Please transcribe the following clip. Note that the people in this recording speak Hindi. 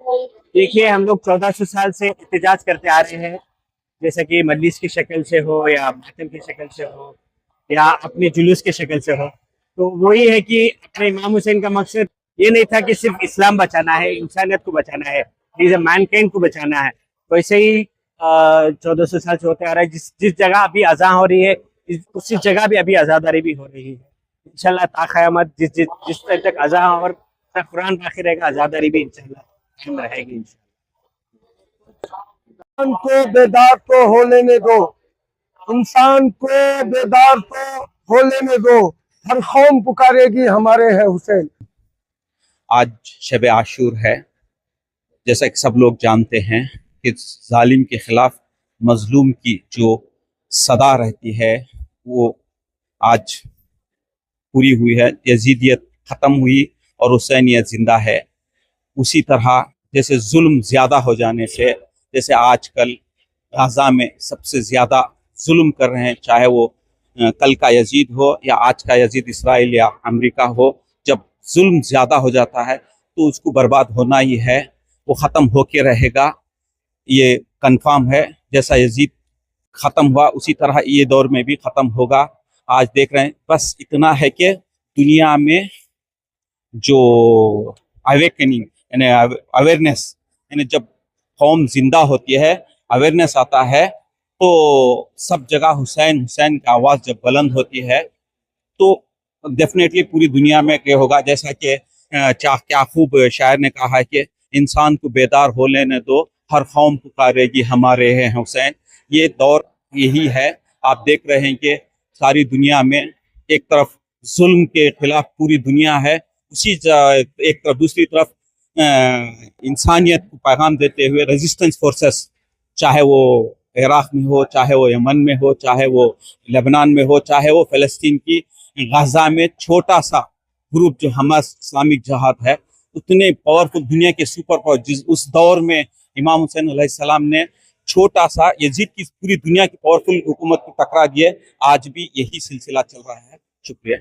देखिए, हम लोग 1400 साल से एहतजाज करते आ रहे हैं, जैसे कि मजलिस की शक्ल से हो या मातम की शक्ल से हो या अपने जुलूस की शक्ल से हो। तो वही है कि अपने इमाम हुसैन का मकसद ये नहीं था कि सिर्फ इस्लाम बचाना है, इंसानियत को बचाना है, मैनकाइंड को बचाना है। वैसे ही 1400 साल से होते आ रहा है। जिस जिस जगह अभी अज़ां हो रही है, उसी जगह भी अभी अज़ादारी भी हो रही है। इंशाल्लाह ता क़यामत जिस जिस जिस टाइम तक अज़ां और कुरान बाकी रहेगा, अज़ादारी भी इंशाल्लाह कायम रहेगी। इंसान को बेदार तो हो लेने दो, इंसान को बेदार तो हो लेने दो, हर कौम पुकारेगी हमारे हैं हुसैन। आज शब आशूर है। जैसा कि सब लोग जानते हैं कि जालिम के खिलाफ मजलूम की जो सदा रहती है वो आज पूरी हुई है। यजीदियत ख़त्म हुई और हुसैनियत जिंदा है। उसी तरह जैसे जुल्म ज़्यादा हो जाने से, जैसे आजकल गाज़ा में सबसे ज़्यादा जुल्म कर रहे हैं, चाहे वो कल का यजीद हो या आज का यजीद इसराइल या अमेरिका हो, जब जुल्म ज़्यादा हो जाता है तो उसको बर्बाद होना ही है, वो ख़त्म होके रहेगा, ये कंफर्म है। जैसा यजीद ख़त्म हुआ उसी तरह ये दौर में भी ख़त्म होगा। आज देख रहे हैं, बस इतना है कि दुनिया में जो अवेकनिंग यानी अवेयरनेस, यानी जब कौम जिंदा होती है, अवेयरनेस आता है, तो सब जगह हुसैन हुसैन की आवाज़ जब बुलंद होती है तो डेफिनेटली पूरी दुनिया में क्या होगा। जैसा कि क्या खूब शायर ने कहा है कि इंसान को बेदार हो लेने दो, हर कौम पुकारेगी हमारे हैं हुसैन। ये दौर यही है। आप देख रहे हैं कि सारी दुनिया में एक तरफ जुल्म के खिलाफ पूरी दुनिया है, एक तरफ दूसरी तरफ इंसानियत को पैगाम देते हुए रेजिस्टेंस फोर्सेस, चाहे वो इराक में हो, चाहे वो यमन में हो, चाहे वो लेबनान में हो, चाहे वो फ़लस्तीन की गाज़ा में छोटा सा ग्रुप जो हमास इस्लामिक जहाद है, उतने पावरफुल दुनिया के सुपर पावर जिस उस दौर में इमाम हुसैन अलैहिस्सलाम ने छोटा सा यजीद की पूरी दुनिया की पावरफुल हुकूमत को टकरा दिए। आज भी यही सिलसिला चल रहा है। शुक्रिया।